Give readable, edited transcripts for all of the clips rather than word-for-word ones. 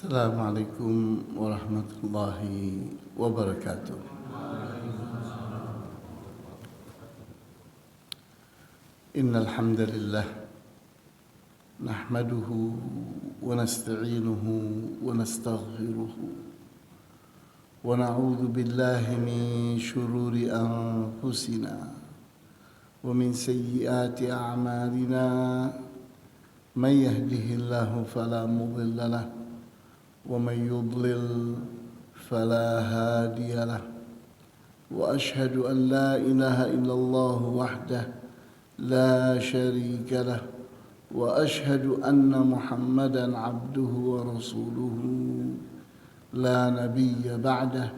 Assalamualaikum warahmatullahi wabarakatuh. Innal hamdalillah nahmaduhu wa nasta'inuhu wa nastaghfiruhu wa na'udzu billahi min shururi anfusina wa min sayyiati a'malina may yahdihillahu fala mudilla lahu ومن يضلل فلا هادي له وأشهد أن لا إله إلا الله وحده لا شريك له وأشهد أن محمدا عبده ورسوله لا نبي بعده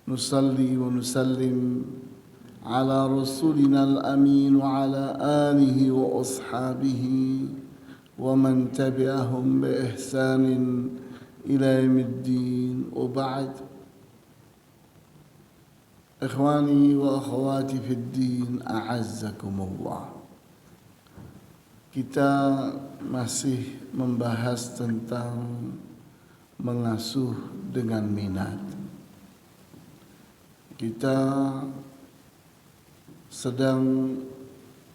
نصلي ونسلم على رسولنا الأمين وعلى آله وأصحابه ومن تبعهم بإحسان إلى يوم الدين وبعد إخواني وأخواتي في الدين أعزكم الله. Kita masih membahas tentang mengasuh dengan minat. Kita sedang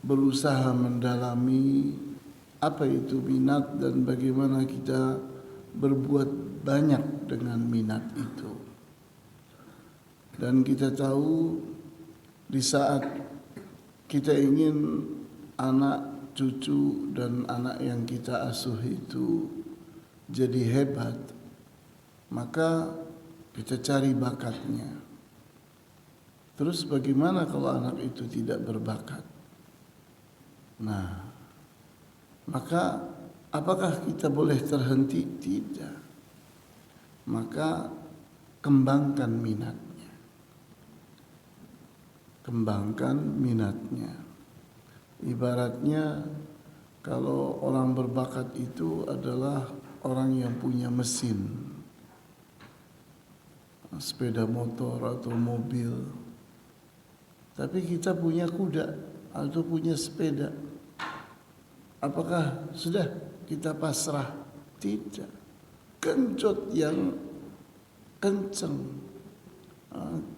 berusaha mendalami apa itu minat dan bagaimana kita berbuat banyak dengan minat itu. Dan kita tahu di saat kita ingin anak, cucu dan anak yang kita asuh itu jadi hebat, maka kita cari bakatnya. Terus bagaimana kalau anak itu tidak berbakat? Nah, maka apakah kita boleh terhenti? Tidak. Maka kembangkan minatnya. Kembangkan minatnya. Ibaratnya kalau orang berbakat itu adalah orang yang punya mesin, sepeda motor atau mobil. Tapi kita punya kuda atau punya sepeda. Apakah sudah kita pasrah? Tidak. Kencot yang kencang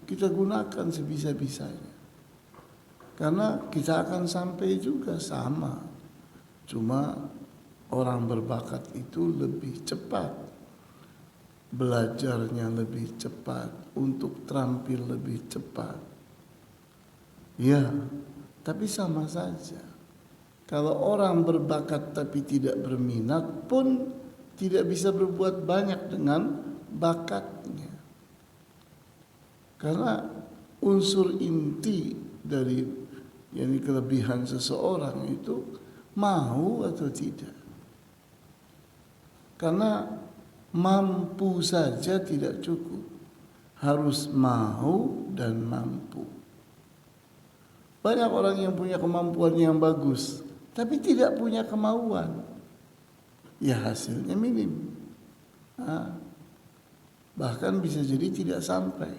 kita gunakan sebisa-bisanya, karena kita akan sampai juga sama. Cuma orang berbakat itu lebih cepat, belajarnya lebih cepat, untuk terampil lebih cepat. Ya, tapi sama saja. Kalau orang berbakat tapi tidak berminat pun tidak bisa berbuat banyak dengan bakatnya. Karena unsur inti dari kelebihan seseorang itu mau atau tidak. Karena mampu saja tidak cukup, harus mau dan mampu. Banyak orang yang punya kemampuan yang bagus tapi tidak punya kemauan, ya hasilnya minim. Bahkan bisa jadi tidak sampai.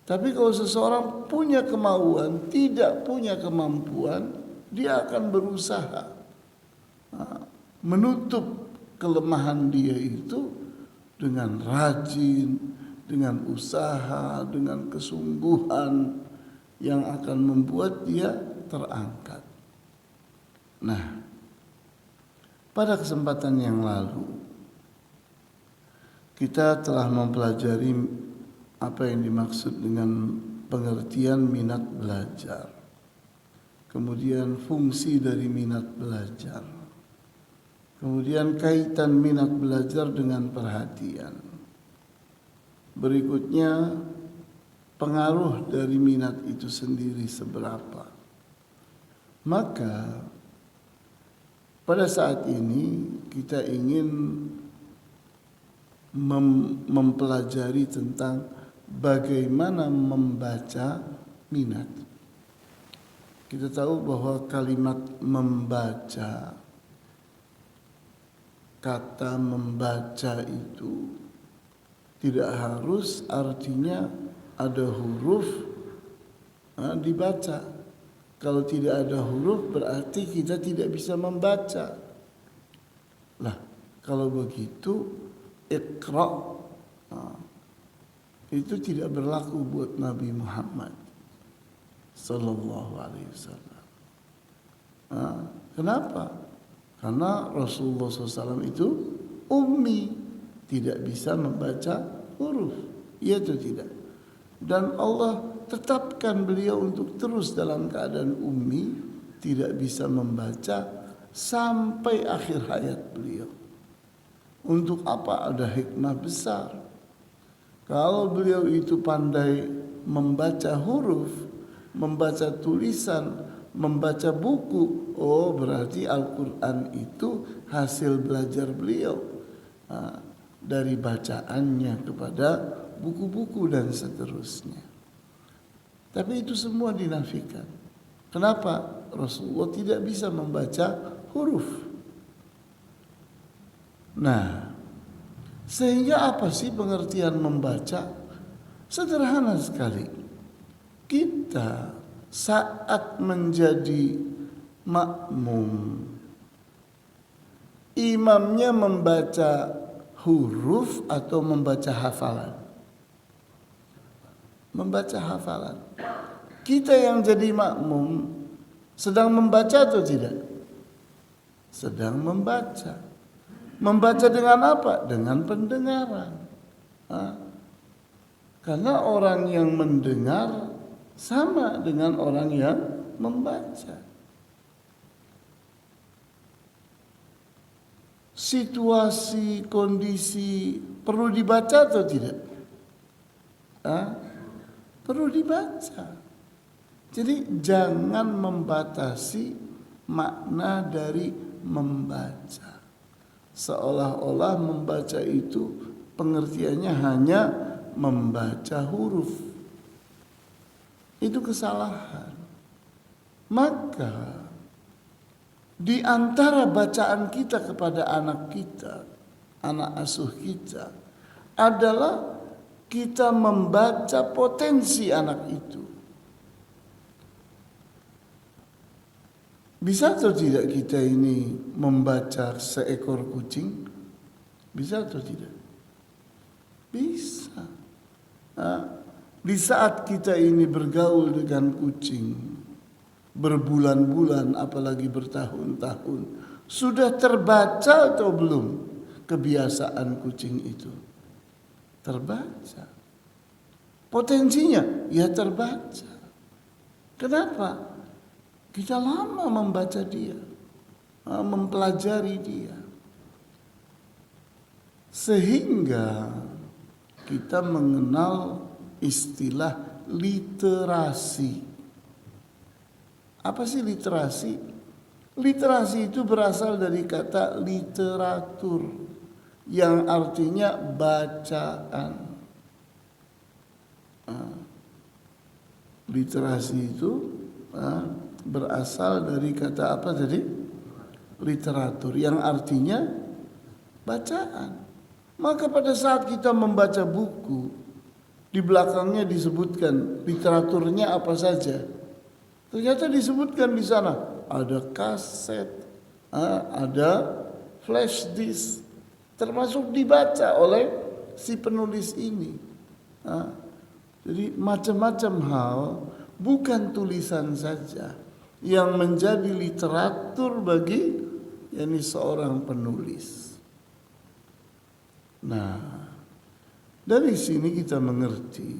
Tapi kalau seseorang punya kemauan, tidak punya kemampuan, dia akan berusaha menutup kelemahan dia itu dengan rajin, dengan usaha, dengan kesungguhan yang akan membuat dia terangkat. Nah, pada kesempatan yang lalu kita telah mempelajari apa yang dimaksud dengan pengertian minat belajar, kemudian fungsi dari minat belajar, kemudian kaitan minat belajar dengan perhatian. Berikutnya, pengaruh dari minat itu sendiri seberapa. Maka pada saat ini kita ingin mempelajari tentang bagaimana membaca minat. Kita tahu bahwa kalimat membaca, kata membaca itu tidak harus artinya ada huruf dibaca. Kalau tidak ada huruf berarti kita tidak bisa membaca. Lah, Kalau begitu Iqra itu tidak berlaku buat Nabi Muhammad sallallahu alaihi wasallam. Kenapa? Karena Rasulullah SAW itu ummi, tidak bisa membaca huruf. Iya atau tidak? Dan Allah tetapkan beliau untuk terus dalam keadaan ummi, tidak bisa membaca sampai akhir hayat beliau. Untuk apa? Ada hikmah besar. Kalau beliau itu pandai membaca huruf, membaca tulisan, membaca buku, oh berarti Al-Quran itu hasil belajar beliau dari bacaannya kepada buku-buku dan seterusnya. Tapi itu semua dinafikan. Kenapa? Rasulullah tidak bisa membaca huruf. Nah, sehingga apa sih pengertian membaca? Sederhana sekali. Kita saat menjadi makmum, imamnya membaca huruf atau membaca hafalan? Membaca hafalan. Kita yang jadi makmum sedang membaca atau tidak? Sedang membaca. Membaca dengan apa? Dengan pendengaran. Karena orang yang mendengar sama dengan orang yang membaca. Situasi, kondisi perlu dibaca atau tidak? Perlu dibaca. Jadi jangan membatasi makna dari membaca. Seolah-olah membaca itu pengertiannya hanya membaca huruf. Itu kesalahan. Maka di antara bacaan kita kepada anak kita, anak asuh kita, adalah kita membaca potensi anak itu. Bisa atau tidak kita ini membaca seekor kucing? Bisa atau tidak? Bisa. Di saat kita ini bergaul dengan kucing berbulan-bulan, apalagi bertahun-tahun, sudah terbaca atau belum kebiasaan kucing itu? Terbaca. Potensinya ya terbaca. Kenapa? Kita lama membaca dia, mempelajari dia, sehingga kita mengenal istilah literasi. Apa sih literasi? Literasi itu berasal dari kata literatur, yang artinya bacaan. Literasi itu berasal dari kata apa tadi? Literatur, yang artinya bacaan. Maka pada saat kita membaca buku, di belakangnya disebutkan literaturnya apa saja. Ternyata disebutkan di sana ada kaset, ada flash disk, termasuk dibaca oleh si penulis ini. Jadi macam-macam hal, bukan tulisan saja yang menjadi literatur bagi seorang penulis. Nah, dari sini kita mengerti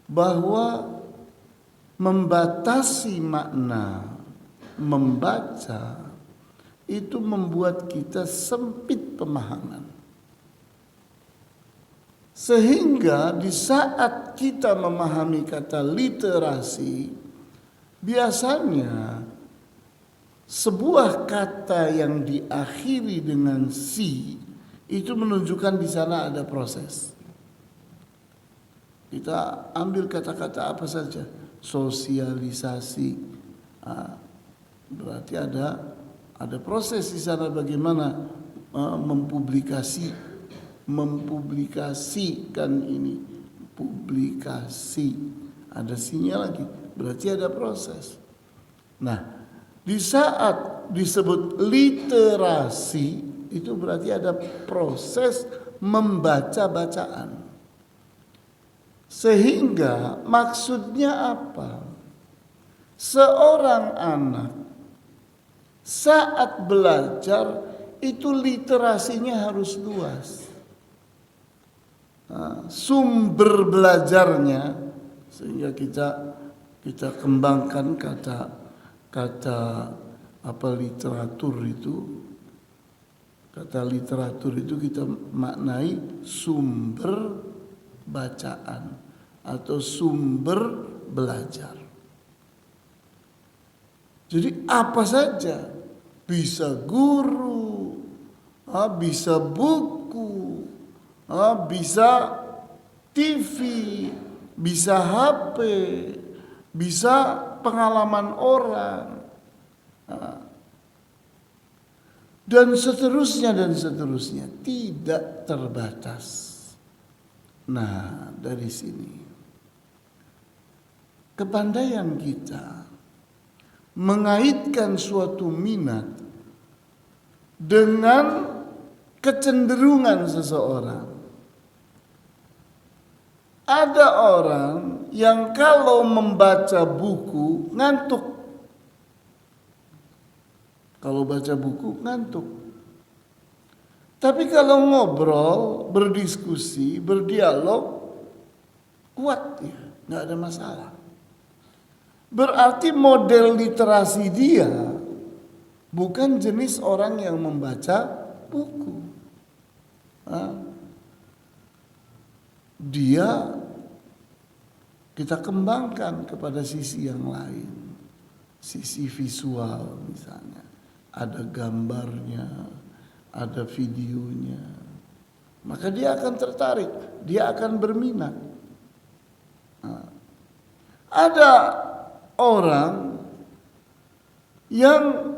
bahwa membatasi makna membaca itu membuat kita sempit pemahaman. Sehingga di saat kita memahami kata literasi, biasanya sebuah kata yang diakhiri dengan si itu menunjukkan di sana ada proses. Kita ambil kata-kata apa saja, sosialisasi, berarti ada proses di sana bagaimana mempublikasikan ini, publikasi, ada sinyal lagi, berarti ada proses. Nah, di saat disebut literasi, itu berarti ada proses membaca bacaan. Sehingga maksudnya apa? Seorang anak saat belajar itu literasinya harus luas. Sumber belajarnya, sehingga kita kembangkan kata literatur itu. Kata literatur itu kita maknai sumber bacaan atau sumber belajar. Jadi apa saja, bisa guru, bisa buku, bisa TV, bisa HP, bisa pengalaman orang, dan seterusnya, tidak terbatas. Nah, dari sini kepandaian kita mengaitkan suatu minat dengan kecenderungan seseorang. Ada orang yang kalau membaca buku ngantuk. Kalau baca buku ngantuk. Tapi kalau ngobrol, berdiskusi, berdialog, kuat ya, nggak ada masalah. Berarti model literasi dia bukan jenis orang yang membaca buku. Dia kita kembangkan kepada sisi yang lain, sisi visual misalnya. Ada gambarnya, ada videonya, maka dia akan tertarik, dia akan berminat. Ada orang yang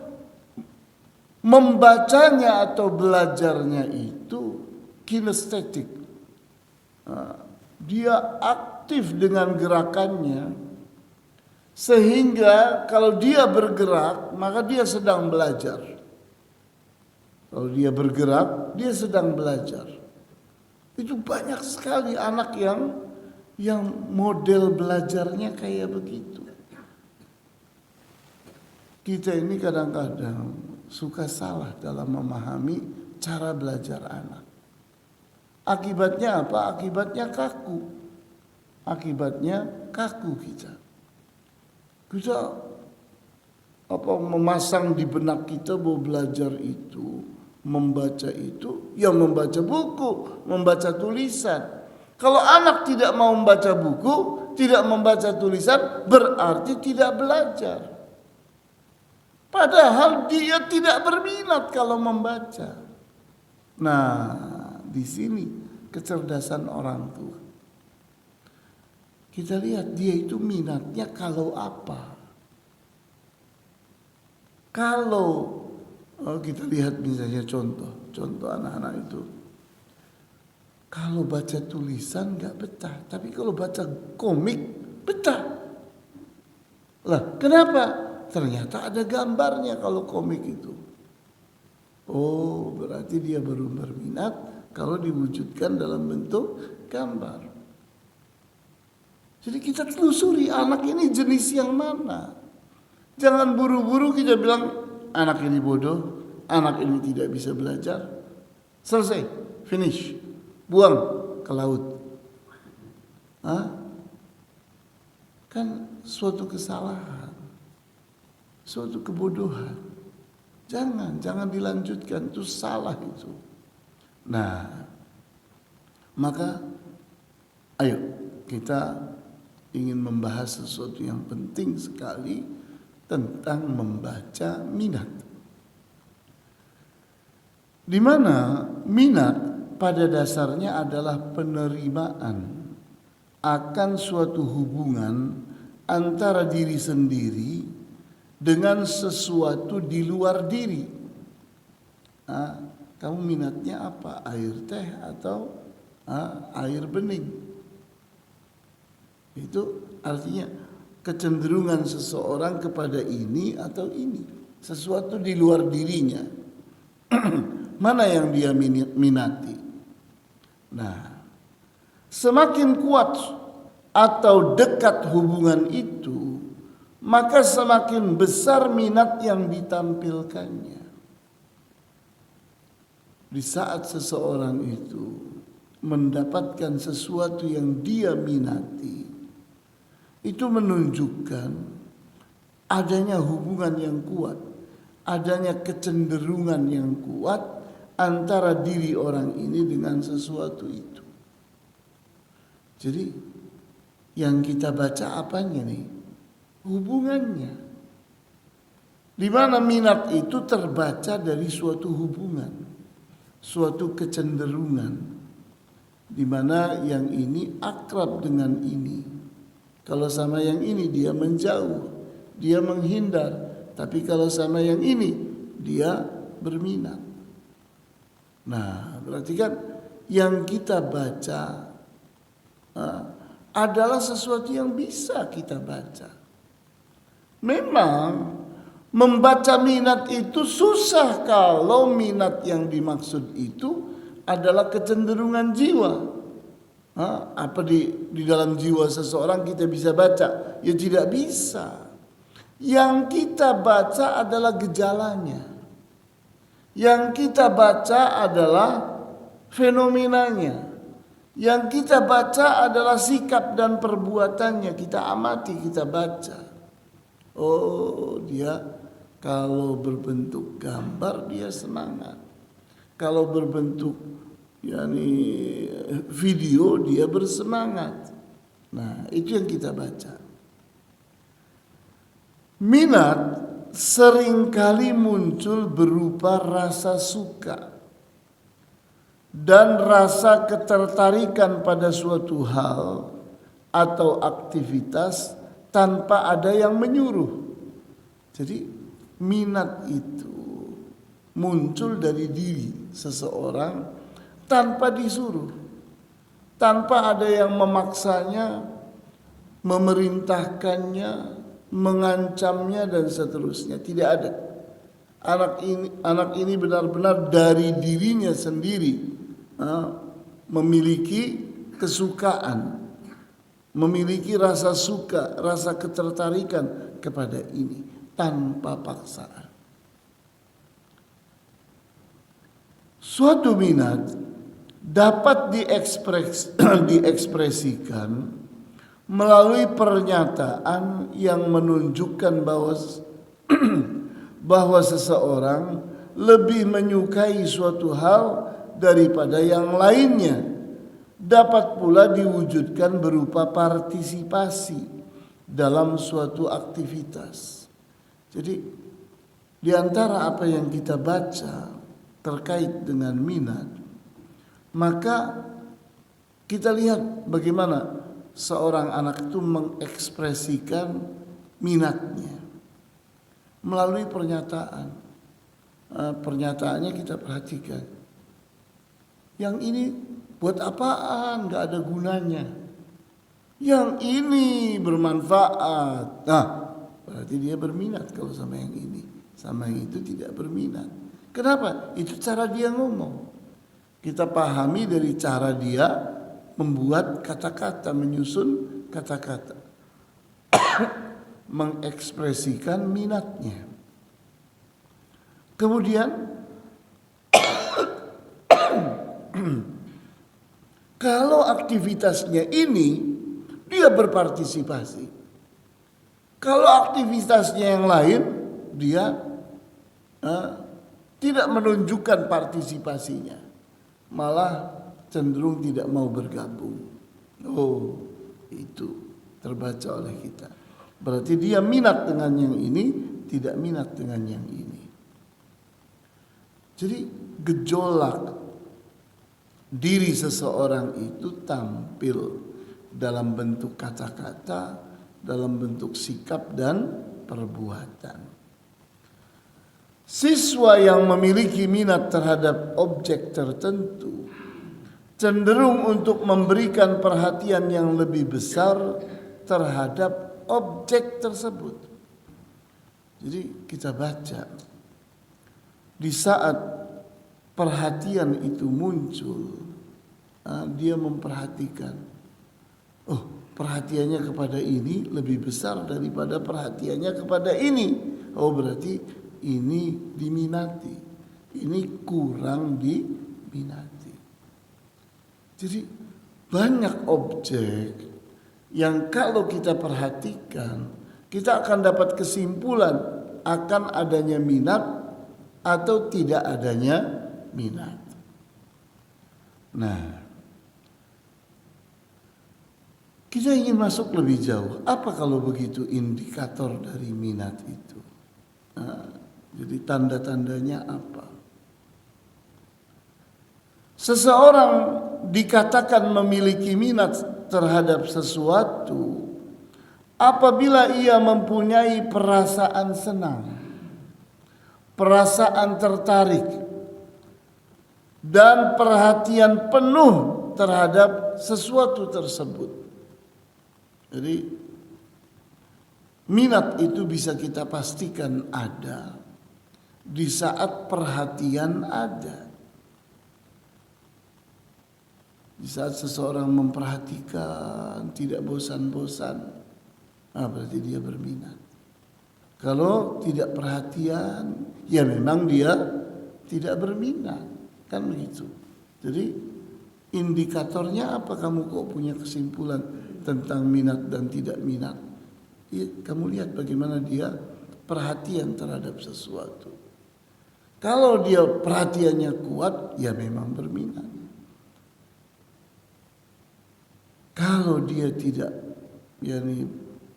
membacanya atau belajarnya itu kinestetik, dia aktif dengan gerakannya. Sehingga kalau dia bergerak, maka dia sedang belajar. Kalau dia bergerak, dia sedang belajar. Itu banyak sekali anak yang model belajarnya kayak begitu. Kita ini kadang-kadang suka salah dalam memahami cara belajar anak. Akibatnya apa? Akibatnya kaku. Akibatnya kaku kita. Kita memasang di benak kita bahwa belajar itu, membaca itu, ya membaca buku, membaca tulisan. Kalau anak tidak mau membaca buku, tidak membaca tulisan, berarti tidak belajar. Padahal dia tidak berminat kalau membaca. Nah, di sini kecerdasan orang tua. Kita lihat dia itu minatnya kalau apa. Kalau kita lihat misalnya contoh anak-anak itu. Kalau baca tulisan nggak betah, tapi kalau baca komik betah. Lah, kenapa? Ternyata ada gambarnya kalau komik itu. Oh, berarti dia baru berminat kalau diwujudkan dalam bentuk gambar. Jadi kita telusuri anak ini jenis yang mana. Jangan buru-buru kita bilang anak ini bodoh, anak ini tidak bisa belajar. Selesai, finish, buang ke laut. Kan suatu kesalahan, suatu kebodohan. Jangan dilanjutkan, itu salah itu. Nah, maka ayo kita ingin membahas sesuatu yang penting sekali tentang membaca minat. Di mana minat pada dasarnya adalah penerimaan akan suatu hubungan antara diri sendiri dengan sesuatu di luar diri. Kamu minatnya apa? Air teh atau air bening? Itu artinya kecenderungan seseorang kepada ini atau ini. Sesuatu di luar dirinya. mana yang dia minati. Nah, semakin kuat atau dekat hubungan itu, maka semakin besar minat yang ditampilkannya. Di saat seseorang itu mendapatkan sesuatu yang dia minati, itu menunjukkan adanya hubungan yang kuat, adanya kecenderungan yang kuat antara diri orang ini dengan sesuatu itu. Jadi yang kita baca apanya nih? Hubungannya. Di mana minat itu terbaca dari suatu hubungan, suatu kecenderungan, di mana yang ini akrab dengan ini. Kalau sama yang ini dia menjauh, dia menghindar. Tapi kalau sama yang ini dia berminat. Nah, berarti kan yang kita baca adalah sesuatu yang bisa kita baca. Memang membaca minat itu susah kalau minat yang dimaksud itu adalah kecenderungan jiwa. Apa di dalam jiwa seseorang kita bisa baca? Ya tidak bisa. Yang kita baca adalah gejalanya. Yang kita baca adalah fenomenanya. Yang kita baca adalah sikap dan perbuatannya. Kita amati, kita baca. Oh, dia kalau berbentuk gambar dia semangat. Kalau berbentuk video dia bersemangat. Nah, itu yang kita baca. Minat seringkali muncul berupa rasa suka dan rasa ketertarikan pada suatu hal atau aktivitas tanpa ada yang menyuruh. Jadi minat itu muncul dari diri seseorang tanpa disuruh, tanpa ada yang memaksanya, memerintahkannya, mengancamnya dan seterusnya. Tidak ada. Anak ini benar-benar dari dirinya sendiri memiliki kesukaan, memiliki rasa suka, rasa ketertarikan kepada ini tanpa paksaan. Suatu minat dapat diekspresikan melalui pernyataan yang menunjukkan bahwa seseorang lebih menyukai suatu hal daripada yang lainnya. Dapat pula diwujudkan berupa partisipasi dalam suatu aktivitas. Jadi di antara apa yang kita baca terkait dengan minat, maka kita lihat bagaimana seorang anak itu mengekspresikan minatnya melalui pernyataan. Pernyataannya kita perhatikan. Yang ini buat apaan? Gak ada gunanya. Yang ini bermanfaat. Nah, berarti dia berminat kalau sama yang ini. Sama yang itu tidak berminat. Kenapa? Itu cara dia ngomong. Kita pahami dari cara dia membuat kata-kata, menyusun kata-kata. Mengekspresikan minatnya. Kemudian kalau aktivitasnya ini dia berpartisipasi. Kalau aktivitasnya yang lain dia tidak menunjukkan partisipasinya, malah cenderung tidak mau bergabung. Oh, itu terbaca oleh kita. Berarti dia minat dengan yang ini, tidak minat dengan yang ini. Jadi gejolak diri seseorang itu tampil dalam bentuk kata-kata, dalam bentuk sikap dan perbuatan. Siswa yang memiliki minat terhadap objek tertentu cenderung untuk memberikan perhatian yang lebih besar terhadap objek tersebut. Jadi kita baca di saat perhatian itu muncul, dia memperhatikan, oh perhatiannya kepada ini lebih besar daripada perhatiannya kepada ini, oh berarti ini diminati, ini kurang diminati. Jadi banyak objek yang kalau kita perhatikan, kita akan dapat kesimpulan akan adanya minat atau tidak adanya minat. Nah, kita ingin masuk lebih jauh. Apa kalau begitu indikator dari minat itu? Jadi tanda-tandanya apa? Seseorang dikatakan memiliki minat terhadap sesuatu apabila ia mempunyai perasaan senang, perasaan tertarik, dan perhatian penuh terhadap sesuatu tersebut. Jadi minat itu bisa kita pastikan ada di saat perhatian ada. Di saat seseorang memperhatikan tidak bosan-bosan, berarti dia berminat. Kalau tidak perhatian, ya memang dia tidak berminat, kan begitu. Jadi indikatornya apa? Kamu kok punya kesimpulan tentang minat dan tidak minat? Ya, kamu lihat bagaimana dia perhatian terhadap sesuatu. Kalau dia perhatiannya kuat, ya memang berminat. Kalau dia tidak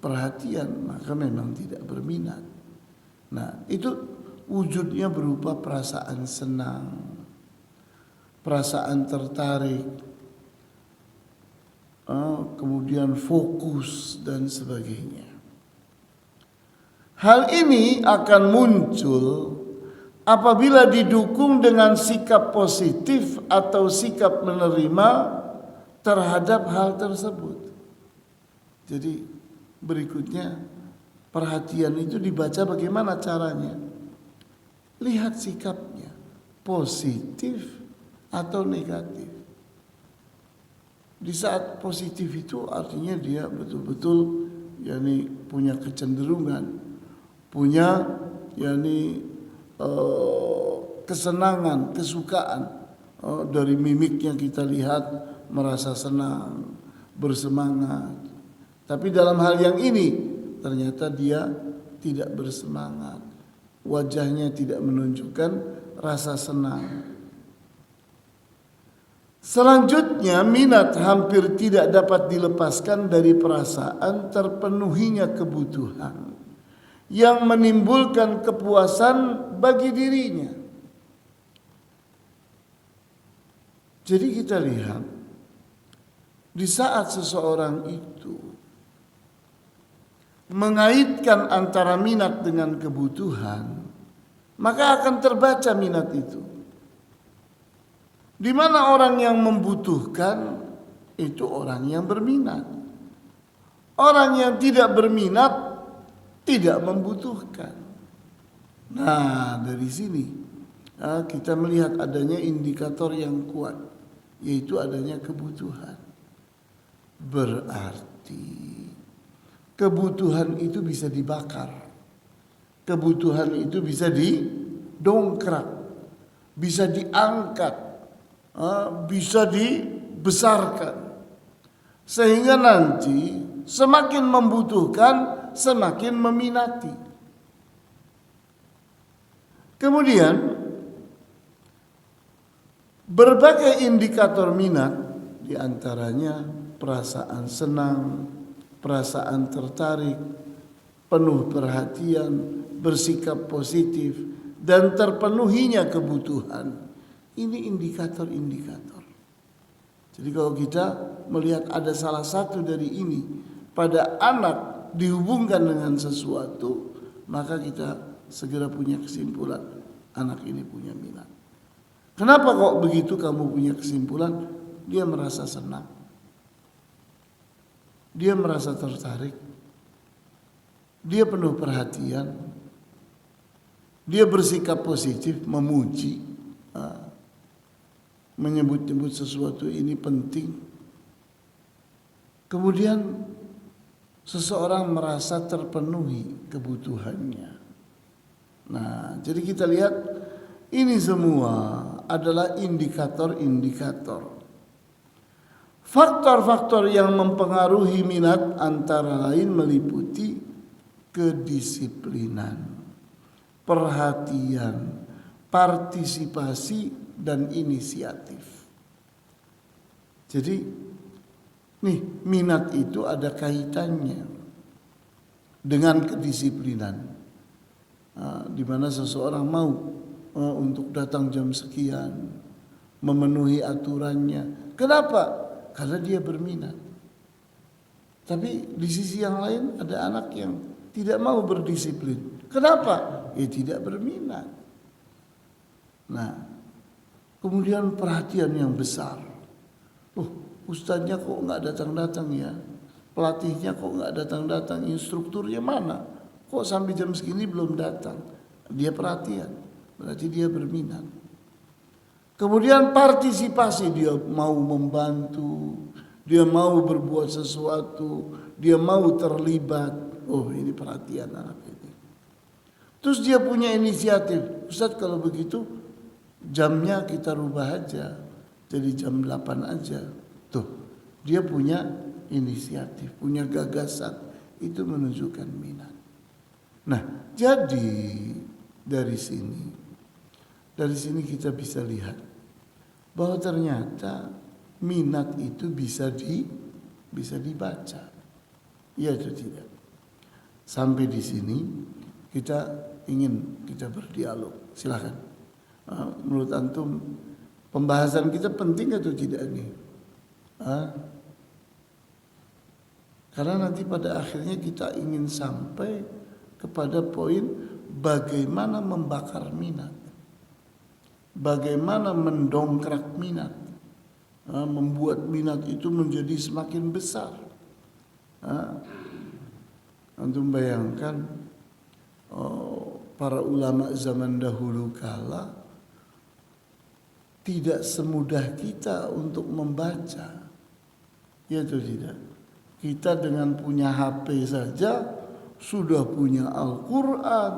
perhatian, maka memang tidak berminat. Nah, itu wujudnya berupa perasaan senang, perasaan tertarik, kemudian fokus dan sebagainya. Hal ini akan muncul apabila didukung dengan sikap positif atau sikap menerima terhadap hal tersebut. Jadi berikutnya perhatian itu dibaca bagaimana caranya? Lihat sikapnya, positif atau negatif. Di saat positif itu artinya dia betul-betul punya kecenderungan, punya kesenangan, kesukaan. Dari mimiknya kita lihat merasa senang, bersemangat. Tapi dalam hal yang ini ternyata dia tidak bersemangat. Wajahnya tidak menunjukkan rasa senang. Selanjutnya, minat hampir tidak dapat dilepaskan dari perasaan terpenuhinya kebutuhan yang menimbulkan kepuasan bagi dirinya. Jadi kita lihat, di saat seseorang itu mengaitkan antara minat dengan kebutuhan, maka akan terbaca minat itu. Di mana orang yang membutuhkan itu orang yang berminat. Orang yang tidak berminat tidak membutuhkan. Nah, dari sini kita melihat adanya indikator yang kuat, yaitu adanya kebutuhan. Berarti kebutuhan itu bisa dibakar, kebutuhan itu bisa didongkrak, bisa diangkat, bisa dibesarkan, sehingga nanti semakin membutuhkan semakin meminati. Kemudian berbagai indikator minat, diantaranya perasaan senang, perasaan tertarik, penuh perhatian, bersikap positif, dan terpenuhinya kebutuhan. Ini indikator-indikator. Jadi kalau kita melihat ada salah satu dari ini pada anak dihubungkan dengan sesuatu, maka kita segera punya kesimpulan anak ini punya minat. Kenapa kok begitu kamu punya kesimpulan? Dia merasa senang, dia merasa tertarik, dia penuh perhatian, dia bersikap positif, memuji. menyebut-nyebut sesuatu ini penting. Kemudian seseorang merasa terpenuhi kebutuhannya. Nah, jadi kita lihat ini semua adalah indikator-indikator. Faktor-faktor yang mempengaruhi minat antara lain meliputi kedisiplinan, perhatian, partisipasi, dan inisiatif. Jadi nih, minat itu ada kaitannya dengan kedisiplinan, di mana seseorang mau untuk datang jam sekian, memenuhi aturannya. Kenapa? Karena dia berminat. Tapi di sisi yang lain ada anak yang tidak mau berdisiplin. Kenapa? Ya tidak berminat. Nah, kemudian perhatian yang besar. Ustadznya kok nggak datang-datang ya? Pelatihnya kok nggak datang-datang? Instrukturnya mana? Kok sampai jam segini belum datang? Dia perhatian, berarti dia berminat. Kemudian partisipasi, dia mau membantu, dia mau berbuat sesuatu, dia mau terlibat. Oh, ini perhatian anak ini. Terus dia punya inisiatif. Ustadz, kalau begitu jamnya kita rubah aja, jadi jam 8 aja. Tuh, dia punya inisiatif, punya gagasan. Itu menunjukkan minat. Nah, jadi dari sini kita bisa lihat bahwa ternyata minat itu bisa dibaca. Iya atau tidak? Sampai di sini kita berdialog. Silakan. Menurut antum pembahasan kita penting atau tidak nih? Karena nanti pada akhirnya kita ingin sampai kepada poin bagaimana membakar minat, bagaimana mendongkrak minat, membuat minat itu menjadi semakin besar. Antum bayangkan para ulama zaman dahulu kala tidak semudah kita untuk membaca, ya atau tidak? Kita dengan punya HP saja sudah punya Al-Quran,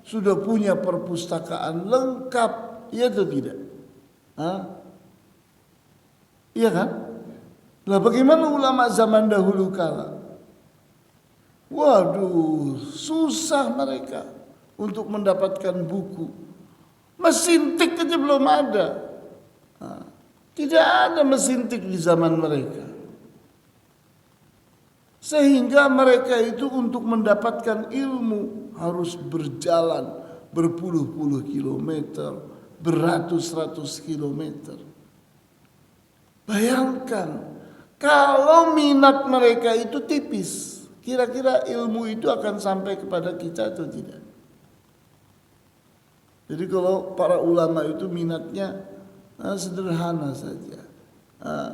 sudah punya perpustakaan lengkap, iya atau tidak? Iya kan? Lah bagaimana ulama zaman dahulu kala? Waduh, susah mereka untuk mendapatkan buku. Mesin tik aja belum ada. Tidak ada mesin tik di zaman mereka. Sehingga mereka itu untuk mendapatkan ilmu harus berjalan berpuluh-puluh kilometer, beratus-ratus kilometer. Bayangkan kalau minat mereka itu tipis, kira-kira ilmu itu akan sampai kepada kita atau tidak? Jadi kalau para ulama itu minatnya sederhana saja,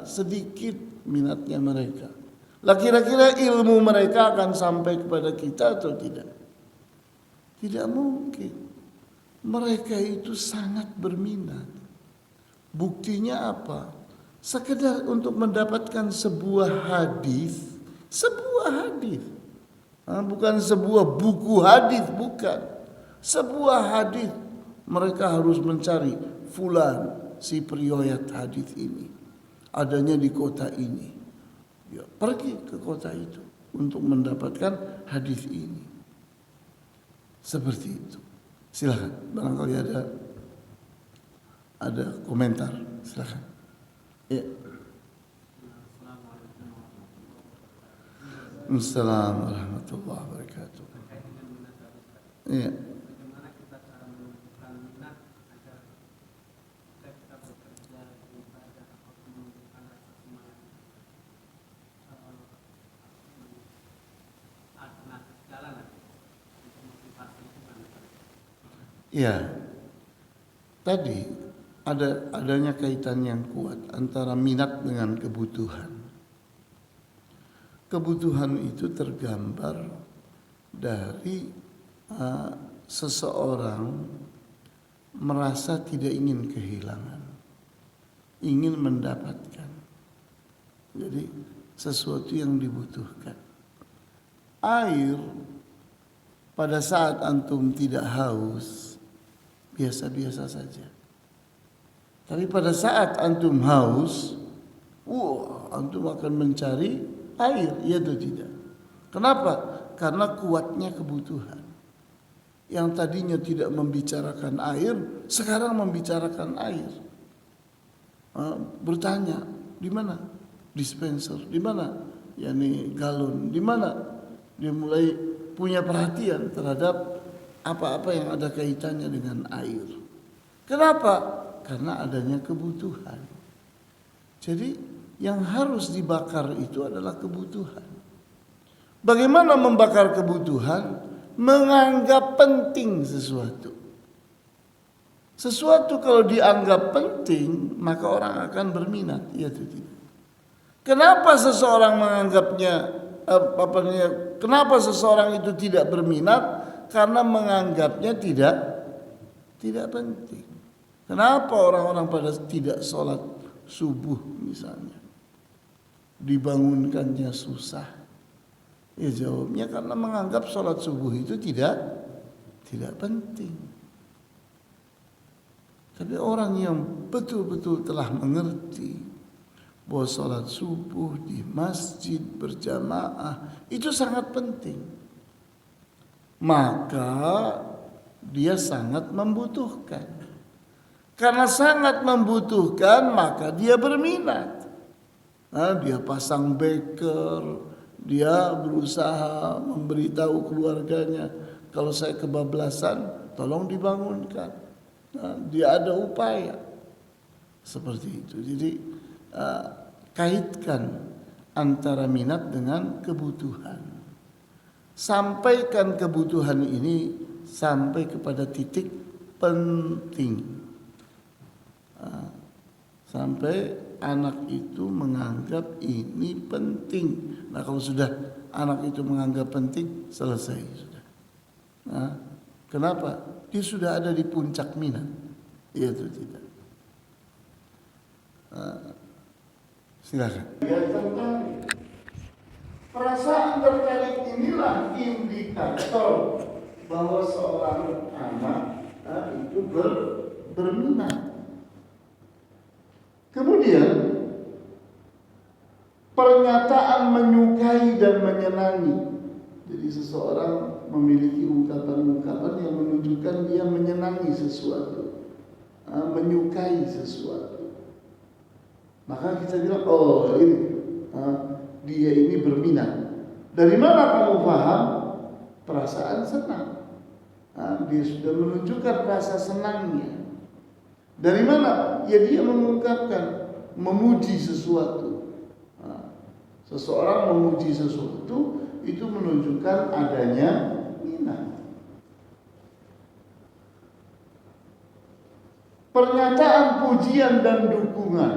sedikit minatnya mereka. Lah kira-kira ilmu mereka akan sampai kepada kita atau tidak? Tidak mungkin. Mereka itu sangat berminat. Buktinya apa? Sekedar untuk mendapatkan sebuah hadis, bukan sebuah buku hadis, bukan. Sebuah hadis mereka harus mencari fulan si periwayat hadis ini. Adanya di kota ini. Ya, pergi ke kota itu untuk mendapatkan hadis ini. Seperti itu. Silakan, barangkali ada komentar. Silakan. Ya. Assalamualaikum warahmatullahi wabarakatuh. Ya. Ya, tadi adanya kaitan yang kuat antara minat dengan kebutuhan. Kebutuhan itu tergambar dari seseorang merasa tidak ingin kehilangan. ingin mendapatkan. Jadi sesuatu yang dibutuhkan. Air pada saat antum tidak haus biasa-biasa saja. Tapi pada saat antum haus, antum akan mencari air, ya atau tidak? Kenapa? Karena kuatnya kebutuhan. Yang tadinya tidak membicarakan air, sekarang membicarakan air. Bertanya, di mana dispenser, di mana yakni galon, di mana? Dia mulai punya perhatian terhadap apa-apa yang ada kaitannya dengan air. Kenapa? Karena adanya kebutuhan. Jadi yang harus dibakar itu adalah kebutuhan. Bagaimana membakar kebutuhan? Menganggap penting sesuatu. Sesuatu kalau dianggap penting, maka orang akan berminat, ya atau tidak? Kenapa seseorang menganggapnya kenapa seseorang itu tidak berminat? Karena menganggapnya tidak penting. Kenapa orang-orang pada tidak sholat subuh misalnya? Dibangunkannya susah. Ya jawabnya karena menganggap sholat subuh itu tidak penting. Tapi orang yang betul-betul telah mengerti bahwa sholat subuh di masjid berjamaah itu sangat penting, maka dia sangat membutuhkan. Karena sangat membutuhkan, maka dia berminat. Dia pasang beker, dia berusaha memberitahu keluarganya, kalau saya kebablasan, tolong dibangunkan. Dia ada upaya seperti itu. Jadi kaitkan antara minat dengan kebutuhan. Sampaikan kebutuhan ini sampai kepada titik penting. Sampai anak itu menganggap ini penting. Nah, kalau sudah anak itu menganggap penting, selesai sudah. Kenapa? Dia sudah ada di puncak minat. Iya atau tidak? Silakan. Perasaan tertarik inilah indikator bahwa seorang anak itu berminat. Kemudian pernyataan menyukai dan menyenangi. Jadi seseorang memiliki ungkapan-ungkapan yang menunjukkan dia menyenangi sesuatu, menyukai sesuatu. Maka kita bilang, oh ini dia ini berminat. Dari mana kamu paham? Perasaan senang. Dia sudah menunjukkan rasa senangnya. Dari mana? Ya dia mengungkapkan, memuji sesuatu. Seseorang memuji sesuatu itu menunjukkan adanya minat. Pernyataan pujian dan dukungan.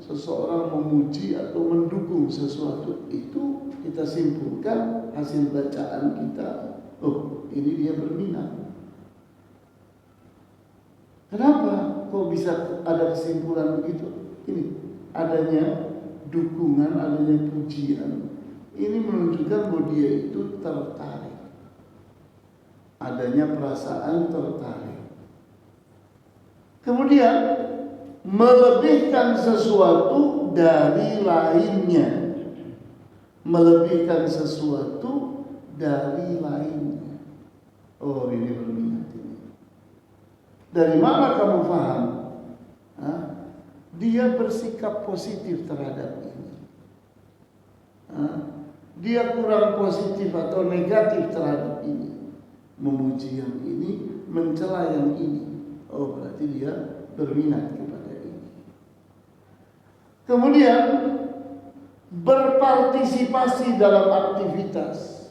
Seseorang memuji atau mendukung sesuatu itu kita simpulkan hasil bacaan kita. Oh, ini dia berminat. Kenapa? Kok bisa ada kesimpulan begitu? Ini adanya dukungan, adanya pujian. Ini menunjukkan bahwa dia itu tertarik. Adanya perasaan tertarik. Kemudian melebihkan sesuatu dari lainnya. Melebihkan sesuatu dari lainnya. Oh, ini berminat ini. Dari mana kamu paham? Dia bersikap positif terhadap ini. Dia kurang positif atau negatif terhadap ini. Memuji yang ini, mencela yang ini. Oh, berarti dia berminat kepada ini. Kemudian berpartisipasi dalam aktivitas.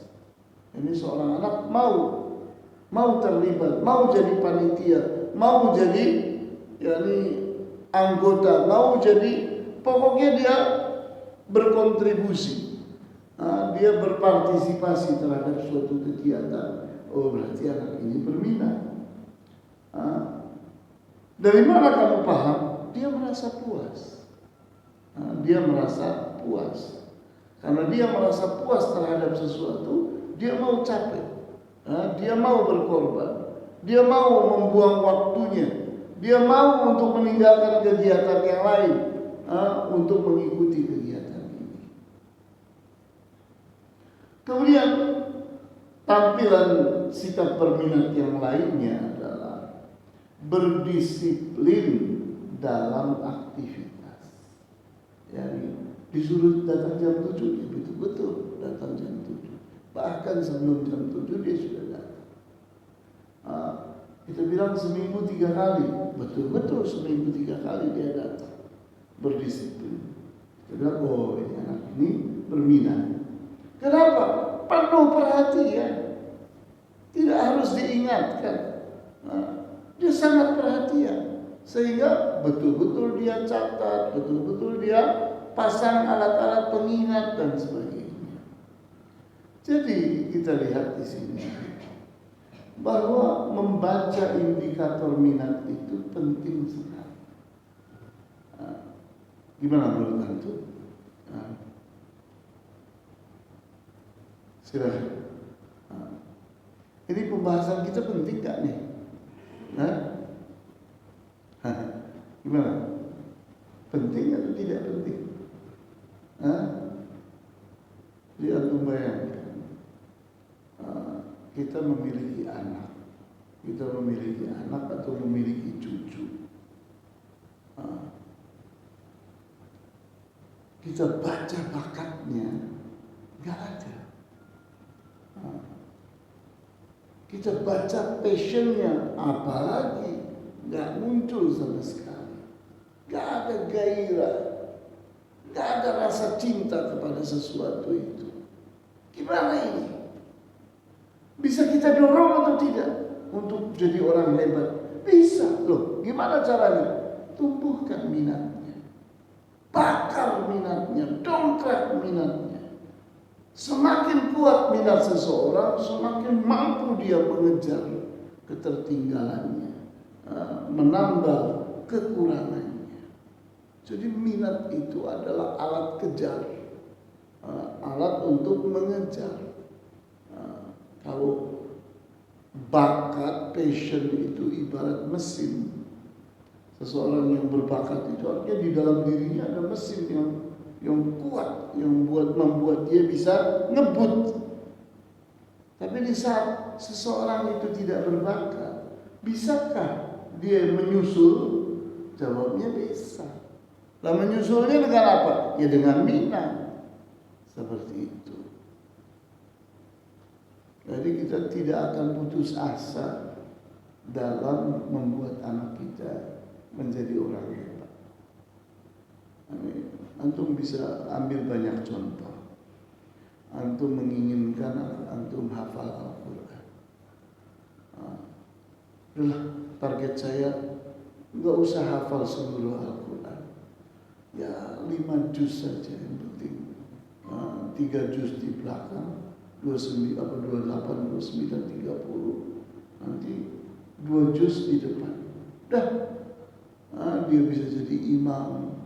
Ini seorang anak mau terlibat, mau jadi panitia, mau jadi anggota, mau jadi, pokoknya dia berkontribusi. Dia berpartisipasi terhadap suatu kegiatan. Oh, berarti anak ini berminat. Dari mana kamu paham? dia merasa puas. Dia merasa puas. Karena dia merasa puas terhadap sesuatu, dia mau capek. Dia mau berkorban. Dia mau membuang waktunya. Dia mau untuk meninggalkan kegiatan yang lain untuk mengikuti kegiatan ini. Kemudian tampilan sikap berminat yang lainnya adalah berdisiplin dalam aktivitas. Yani disuruh datang jam 7, ya betul-betul datang jam 7. Bahkan sebelum jam 7 dia sudah datang. Kita bilang seminggu 3 kali, betul-betul seminggu 3 kali dia datang. Berdisiplin. Kita bilang, oh ini anak ini berminat. Kenapa? Penuh perhatian. Tidak harus diingatkan. Dia sangat perhatian. Sehingga betul-betul dia catat, betul-betul dia pasang alat-alat pengingat dan sebagainya. Jadi kita lihat di sini bahwa membaca indikator minat itu penting sekali. Gimana menurut antum? Silakan. Ini pembahasan kita penting gak nih? Gimana? Penting atau tidak penting? Lihat membayangkan kita memiliki anak. Kita memiliki anak atau memiliki cucu. Kita baca bakatnya, gak ada. Kita baca passionnya, apalagi gak muncul sama sekali. Gak ada gairah, gak ada rasa cinta kepada sesuatu itu. Gimana ini? Bisa kita dorong atau tidak untuk jadi orang hebat? Bisa loh. Gimana caranya? Tumbuhkan minatnya, bakar minatnya, dongkrak minatnya. Semakin kuat minat seseorang, semakin mampu dia mengejar ketertinggalannya, menambah kekurangannya. Jadi minat itu adalah alat kejar, alat untuk mengejar. Kalau bakat, passion itu ibarat mesin. Seseorang yang berbakat itu artinya di dalam dirinya ada mesin yang kuat, yang membuat dia bisa ngebut. Tapi di saat seseorang itu tidak berbakat, bisakah dia menyusul? Jawabnya bisa. Lah menyusulnya dengan apa? Ya dengan minat. Seperti itu. Jadi kita tidak akan putus asa dalam membuat anak kita menjadi orang hebat. Antum bisa ambil banyak contoh. Antum menginginkan antum hafal Al-Quran. Target saya nggak usah hafal seluruh Al-Quran. Ya 5 juz saja yang penting. 3 juz di belakang, 29, 28, 29, 30. Nanti 2 juz di depan. Dah. Dia bisa jadi imam.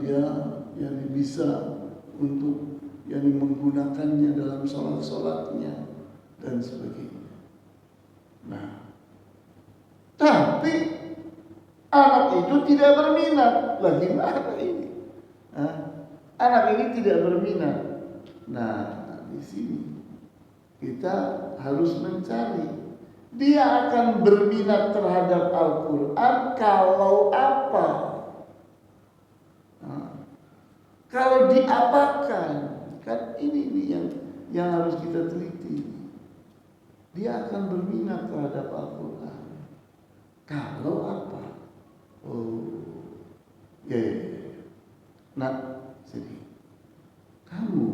Dia yang bisa untuk yang menggunakannya dalam sholat-sholatnya dan sebagainya. Nah, tapi anak itu tidak berminat. Lagi mana ini? Anak ini tidak berminat. Nah, di sini kita harus mencari. Dia akan berminat terhadap Al-Quran kalau apa? Kalau diapakan? Kan ini yang harus kita teliti. Dia akan berminat terhadap Al-Quran kalau apa? Nah, sini. Kamu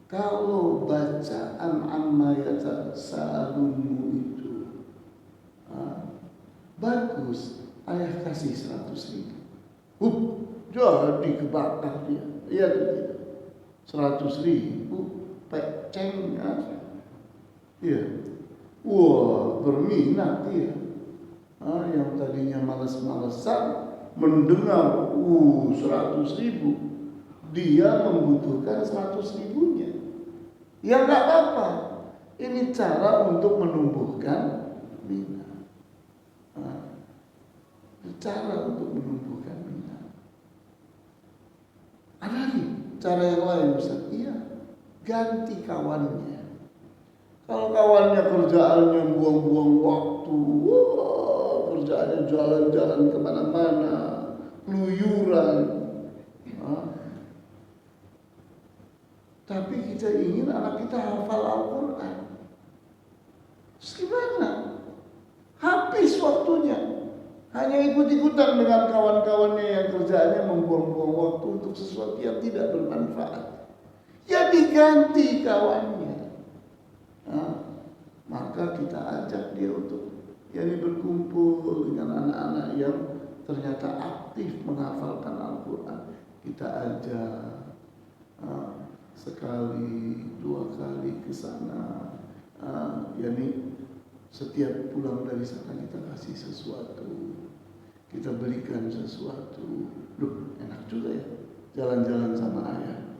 kalau bacaan amma yatasaalunmu itu bagus, ayah kasih 100.000. Jadi kebakar dia. Iya tidak? 100.000 peceng. Iya. Wah, berminat dia. Yang tadinya malas-malesan mendengar 100.000, dia membutuhkan 100.000-nya. Ya nggak apa-apa. Ini cara untuk menumbuhkan minat. Cara untuk menumbuhkan minat. Ada lagi cara yang lain, Ustaz. Iya, ganti kawannya. Kalau kawannya kerjaannya buang-buang waktu, kerjaannya jalan-jalan kemana-mana, keluyuran, tapi kita ingin anak kita hafal Al-Quran. Terus gimana? Habis waktunya. Hanya ikut-ikutan dengan kawan-kawannya yang kerjaannya membuang-buang waktu untuk sesuatu yang tidak bermanfaat. Ya diganti kawannya. Maka kita ajak dia untuk berkumpul dengan anak-anak yang ternyata aktif menghafalkan Al-Quran. Kita ajak sekali, 2 kali ke sana. Setiap pulang dari sana kita kasih sesuatu, kita belikan sesuatu. Loh, enak juga ya jalan-jalan sama ayah.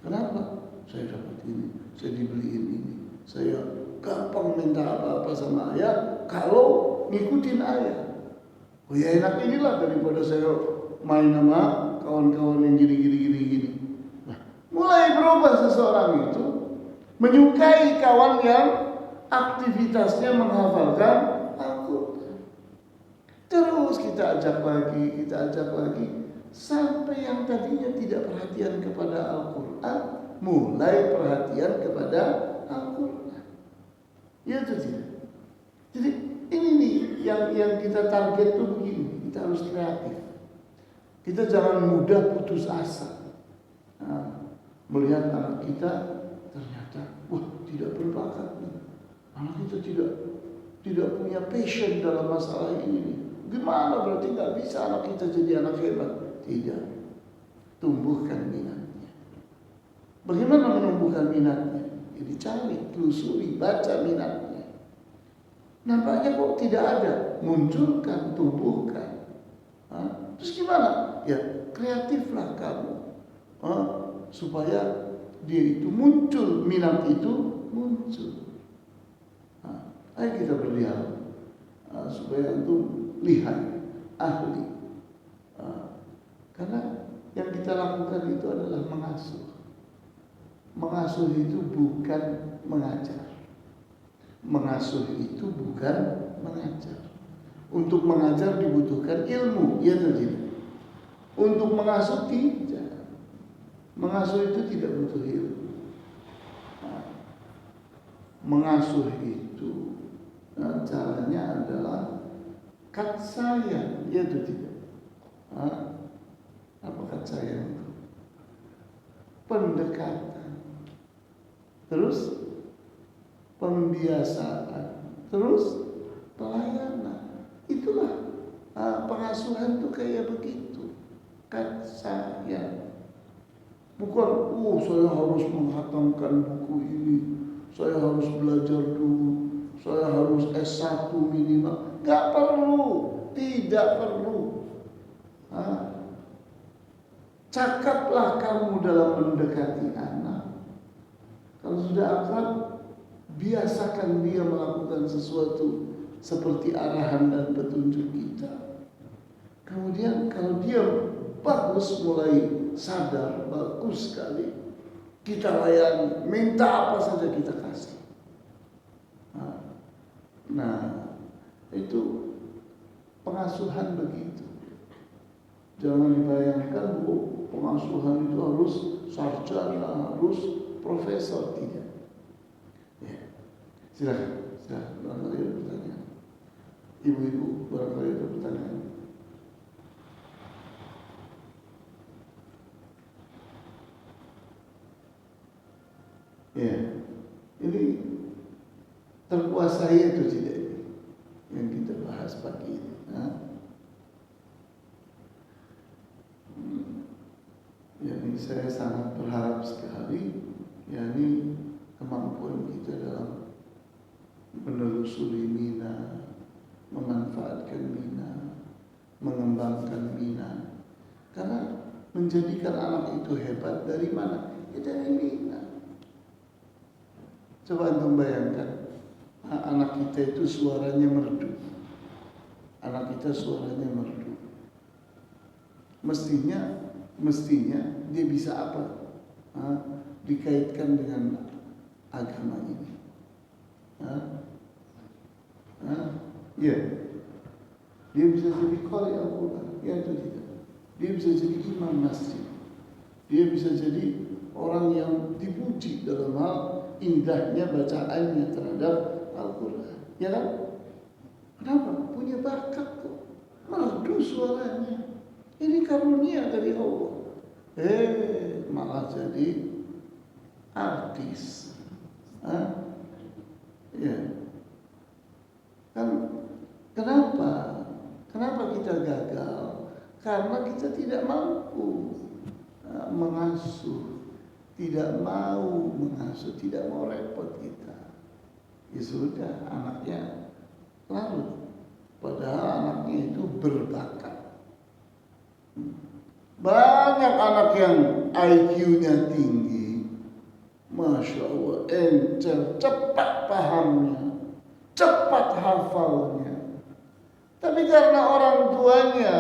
Kenapa? Saya dapat ini, saya dibeliin ini. Saya gampang minta apa-apa sama ayah kalau ngikutin ayah. Oh ya enak inilah daripada saya main sama kawan-kawan yang gini. Nah, mulai berubah seseorang itu menyukai kawan yang aktivitasnya menghafalkan Al-Quran. Terus kita ajak lagi sampai yang tadinya tidak perhatian kepada Al-Quran mulai perhatian kepada Al-Quran. Ya itu tidak. Jadi ini nih yang kita target tuh begini. Kita harus kreatif. Kita jangan mudah putus asa. Melihat anak kita ternyata tidak berbakat nih. Anak kita tidak punya passion dalam masalah ini. Gimana berarti nggak bisa anak kita jadi anak hebat? Tidak. Tumbuhkan minatnya. Bagaimana menumbuhkan minatnya? Jadi cari, telusuri, baca minatnya. Nampaknya kok tidak ada. Munculkan, tumbuhkan. Terus gimana? Ya kreatiflah kamu. Supaya dia itu muncul, minat itu muncul. Ayo kita berdialog supaya itu lihat ahli. Karena yang kita lakukan itu adalah mengasuh. Mengasuh itu bukan mengajar. Mengasuh itu bukan mengajar. Untuk mengajar dibutuhkan ilmu, ya atau tidak? Untuk mengasuh tidak. Mengasuh itu tidak butuh ilmu. Mengasuh itu caranya adalah kat sayang, ya atau tidak? Apa kat sayang itu? Pendekatan, terus pembiasaan, terus pelayanan. Itulah pengasuhan itu kayak begitu. Kat sayang. Bukan, saya harus menghatamkan buku ini, saya harus belajar dulu, saya harus S1 minimal. Gak perlu, tidak perlu. Cakaplah kamu dalam mendekati anak. Kalau sudah akrab, biasakan dia melakukan sesuatu seperti arahan dan petunjuk kita. Kemudian kalau dia bagus, mulai sadar, bagus sekali, kita layani, minta apa saja kita kasih. Nah, itu pengasuhan begitu. Jangan dibayangkan pengasuhan itu harus sarjana, harus profesor, tidak. Ya. Silakan, barangkali ada pertanyaan. Ibu-ibu, barangkali ada pertanyaan. Ya, ini terkuasai itu tidak yang kita bahas pagi ini. Yani saya sangat berharap sekali, yakni kemampuan kita dalam menelusuri mina, memanfaatkan mina, mengembangkan minat. Karena menjadikan anak itu hebat dari mana? Ya dari minat. Coba antum bayangkan, anak kita itu suaranya merdu. Anak kita suaranya merdu. Mestinya dia bisa apa? Dikaitkan dengan agama ini. Ya, dia bisa jadi qari Al-Quran, ya itu tidak. Dia bisa jadi imam masjid. Dia bisa jadi orang yang dipuji dalam hal indahnya bacaannya terhadap Al-Quran. Ya kan? Kenapa? Punya bakat kok. Merdu suaranya. Ini karunia dari Allah. Malah jadi artis. Ya. Kan kenapa? Kenapa kita gagal? Karena kita tidak mampu mengasuh, tidak mau mengasuh, tidak mau repot kita. Ya sudah, anaknya larut. Padahal anaknya itu berbakat. Banyak anak yang IQ-nya tinggi, Masya Allah, encer, cepat pahamnya, cepat hafalnya. Tapi karena orang tuanya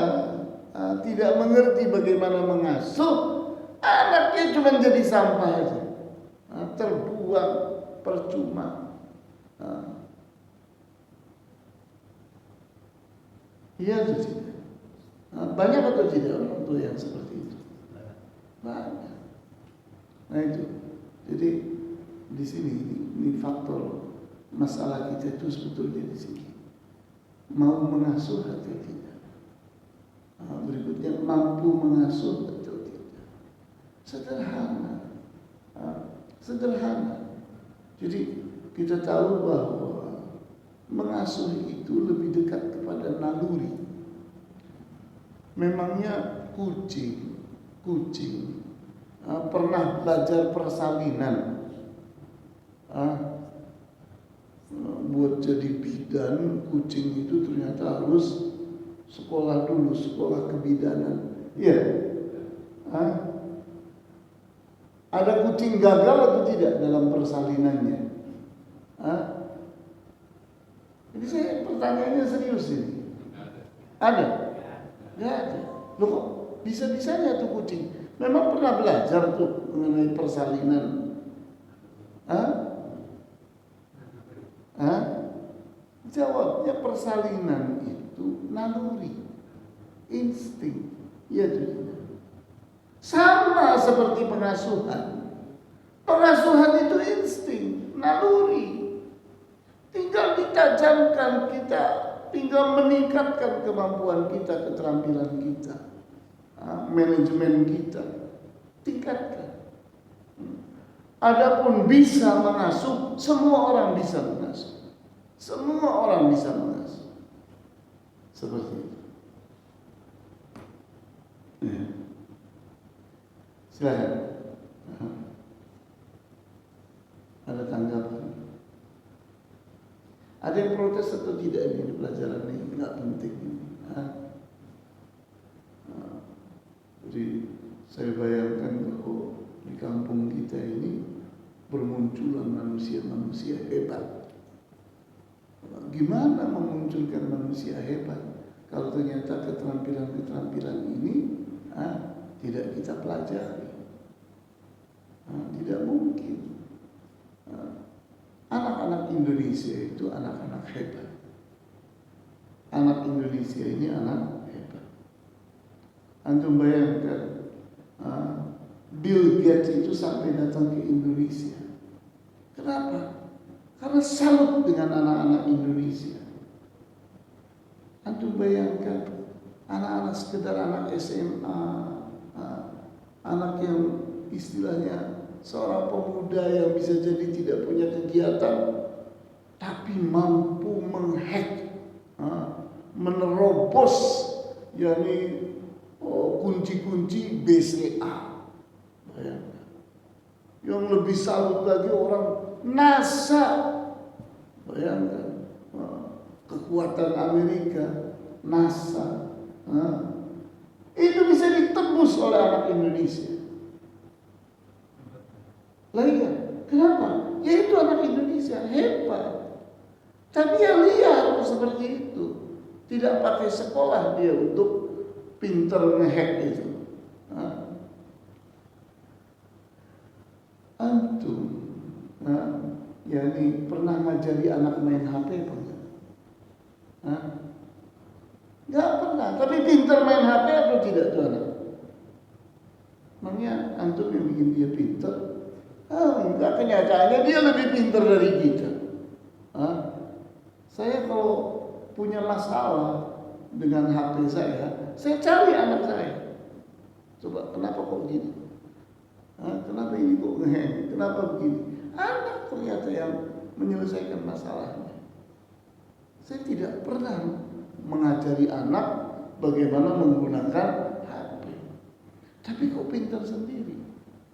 tidak mengerti bagaimana mengasuh, anaknya cuma jadi sampah aja, terbuang percuma. Iya atau tidak? Banyak atau tidak orang tua yang seperti itu? Banyak. Nah itu, jadi di sini ini faktor masalah kita itu sebetulnya di sini. Mau mengasuh atau tidak? Berikutnya, mampu mengasuh atau tidak? Sederhana. Sederhana. Jadi kita tahu bahwa mengasuh itu lebih dekat kepada naluri. Memangnya kucing pernah belajar persalinan, buat jadi bidan. Kucing itu ternyata harus sekolah dulu, sekolah kebidanan. Iya. Ada kucing gagal atau tidak dalam persalinannya? Jadi saya pertanyaannya serius ini. Ada? Nggak ada. Loh kok bisa-bisanya tuh kucing? Memang pernah belajar tuh mengenai persalinan? Jawabnya persalinan itu naluri, insting. Ya tidak. Sama seperti pengasuhan. Pengasuhan itu insting, naluri. Tinggal ditajamkan kita, tinggal meningkatkan kemampuan kita, keterampilan kita, manajemen kita, tingkatkan. Adapun bisa mengasuh, semua orang bisa mengasuh. Semua orang bisa mengasuh. Seperti itu. Silakan. Ada tanggapan? Ada yang protes atau tidak ini pelajaran ini? Nggak penting ini. Jadi saya bayangkan bahwa di kampung kita ini bermunculan manusia-manusia hebat. Gimana memunculkan manusia hebat kalau ternyata keterampilan-keterampilan ini tidak kita pelajari? Tidak mungkin. Anak-anak Indonesia itu anak-anak hebat. Anak Indonesia ini anak hebat. Antum bayangkan, Bill Gates itu sampai datang ke Indonesia. Kenapa? Karena salut dengan anak-anak Indonesia. Antum bayangkan, anak-anak sekedar anak SMA, anak yang istilahnya seorang pemuda yang bisa jadi tidak punya kegiatan, tapi mampu menghack, menerobos, yakni kunci-kunci BCA. Bayangkan. Yang lebih salut lagi orang NASA. Bayangkan, kekuatan Amerika, NASA, Itu bisa ditebus oleh anak Indonesia. Lah iya, kenapa? Ya itu anak Indonesia hebat. Tapi yang liar seperti itu. Tidak pakai sekolah dia untuk pinter ngehack itu. Antum, ya ini pernah ngajari anak main HP apa enggak? Enggak pernah, tapi pinter main HP atau tidak tuh anak? Makanya antum yang bikin dia pinter, enggak, kenyataannya dia lebih pinter dari kita. Saya kalau punya masalah dengan HP saya cari anak saya. Coba kenapa kok gini? Kenapa ini kok ngeheng? Kenapa begini? Anak ternyata yang menyelesaikan masalahnya. Saya tidak pernah mengajari anak bagaimana menggunakan HP. Tapi kok pintar sendiri.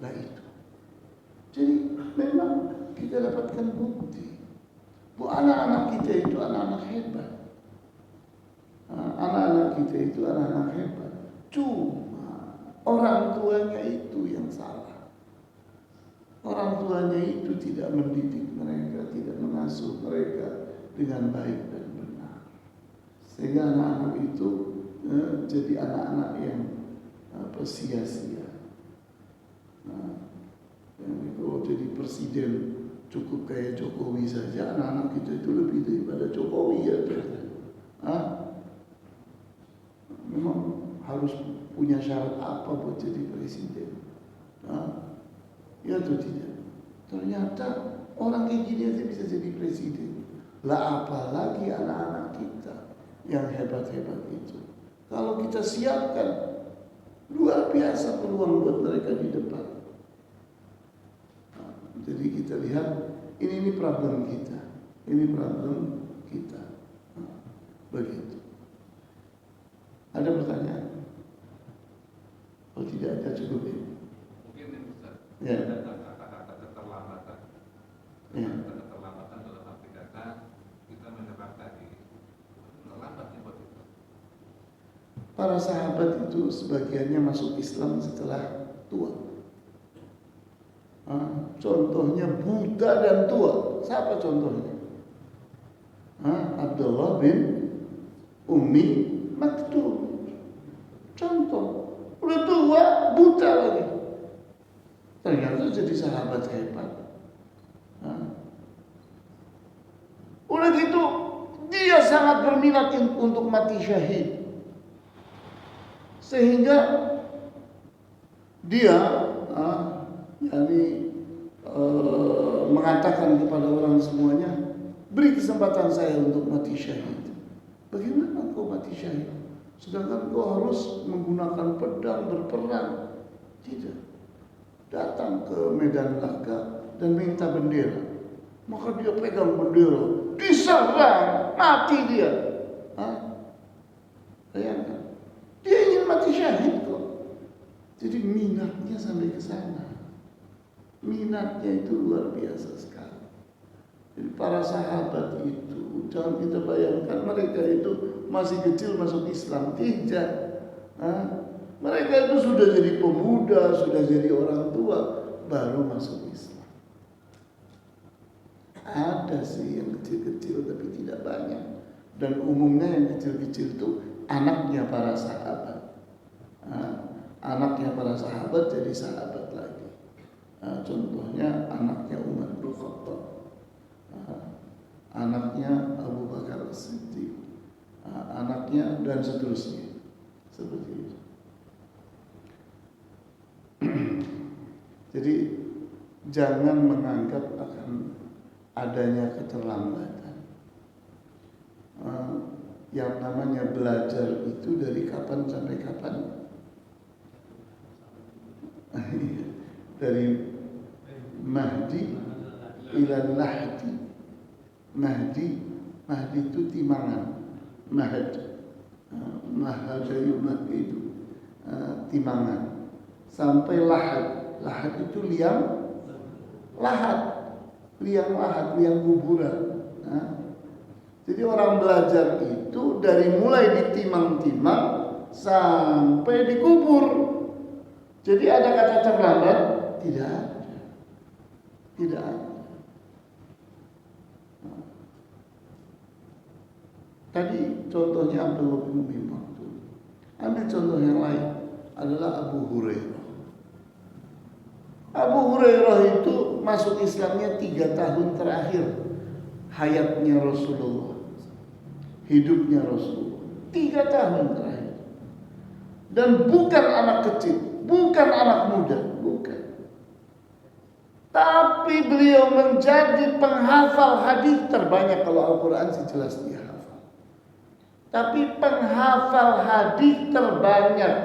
Lah itu. Jadi memang kita dapatkan bukti bahwa anak-anak kita itu anak-anak hebat. Anak-anak kita itu anak-anak hebat. Cuma orang tuanya itu yang salah. Orang tuanya itu tidak mendidik mereka, tidak mengasuh mereka dengan baik dan benar. Sehingga anak-anak itu jadi anak-anak yang sia-sia. Yang itu jadi presiden cukup kayak Jokowi saja, anak-anak kita itu lebih daripada Jokowi ya. Memang harus punya syarat apa buat jadi presiden? Ya atau tidak? Ternyata orang kayak gini aja bisa jadi presiden. Lah apalagi anak-anak kita yang hebat-hebat itu. Kalau kita siapkan, luar biasa peluang buat mereka di depan. Jadi kita lihat ini problem kita. Ini problem kita. Begitu. Ada pertanyaan? Kalau tidak ada cukup ya. Mungkin yang besar. Ya. Ada kata-kata keterlambatan. Ya. Keterlambatan dalam arti kata kita menyerang tadi. Terlambatnya buat itu. Para sahabat itu sebagiannya masuk Islam setelah tua. Contohnya buta dan tua. Siapa contohnya? Abdullah bin Ummi Maktum. Contoh. Udah tua, buta lagi. Ternyata jadi sahabat hebat. Udah gitu, dia sangat berminat untuk mati syahid. Sehingga dia mengatakan kepada orang semuanya, beri kesempatan saya untuk mati syahid. Bagaimana kau mati syahid? Sedangkan kau harus menggunakan pedang berperang. Tidak. Datang ke medan laga dan minta bendera. Maka dia pegang bendera, diserang, mati dia. Bayangkan. Dia ingin mati syahid kok. Jadi minatnya sampai ke sana. Minatnya itu luar biasa sekali. Jadi para sahabat itu, jangan kita bayangkan mereka itu masih kecil masuk Islam. Tidak. Mereka itu sudah jadi pemuda, sudah jadi orang tua, baru masuk Islam. Ada sih yang kecil-kecil tapi tidak banyak. Dan umumnya yang kecil-kecil itu anaknya para sahabat. Anaknya para sahabat jadi sahabat lagi. Contohnya anaknya Umar bin Khattab, anaknya Abu Bakar As-Siddiq, anaknya dan seterusnya. Seperti itu. Jadi jangan menganggap akan adanya keterlambatan. Yang namanya belajar itu dari kapan sampai kapan? Dari Mahdi ila Lahdi. Mahdi itu timangan. Mahadayu itu timangan. Sampai Lahad. Lahad itu liang kuburan. Jadi orang belajar itu dari mulai ditimang-timang sampai dikubur. Jadi ada kata terlambat? Tidak ada. Tidak ada. Tadi contohnya Abdullah bin Umi Maktum. Ambil contoh yang lain adalah Abu Hurairah. Abu Hurairah itu masuk Islamnya 3 tahun terakhir hayatnya Rasulullah, hidupnya Rasulullah. 3 tahun terakhir. Dan bukan anak kecil, bukan anak muda, bukan. Tapi beliau menjadi penghafal hadis terbanyak. Kalau Al-Quran sih jelas dia hafal. Tapi penghafal hadis terbanyak,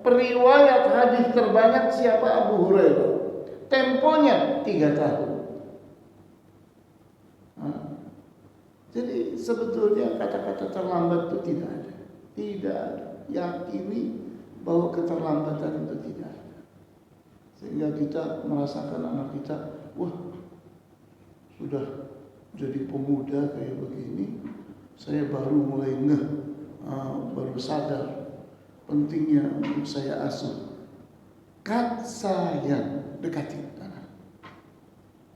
periwayat hadis terbanyak siapa? Abu Hurairah. Temponya 3 tahun. Jadi sebetulnya kata-kata terlambat itu tidak ada. Tidak ada. Yakini bahwa keterlambatan itu tidak ada. Sehingga kita merasakan anak kita, wah sudah jadi pemuda kayak begini, saya baru mulai baru sadar pentingnya untuk saya asuh. Sayang, dekati anak.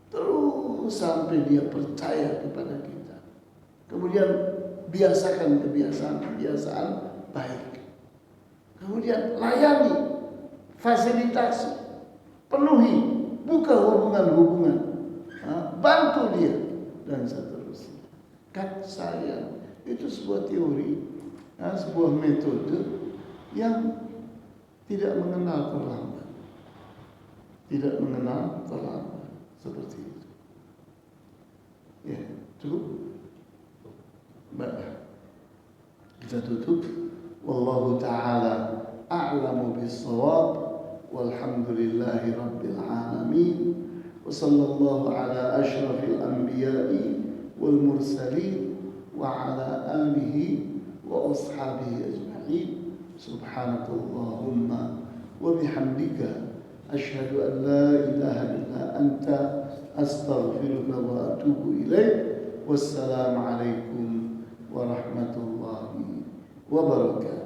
Terus sampai dia percaya kepada kita. Kemudian biasakan kebiasaan baik. Kemudian layani, fasilitasi, penuhi, buka hubungan-hubungan, bantu dia dan seterusnya. Sayang, itu sebuah teori, sebuah metode yang tidak mengenal terlambat. Tidak mengenal terlambat. Seperti itu. Ya, cukup. Baik. Kita tutup. Wallahu ta'ala a'lamu bis-shawab. Walhamdulillahi rabbil alamin. Wa sallallahu ala asyrafil anbiya'i wal mursalin wa ala alihi wa ashabihi ajma'in. Subhanakallahumma wa bihamdika asyhadu an la ilaha illa anta astaghfiruka wa atubu ilaik. Wassalamu alaikum warahmatullahi wabarakatuh.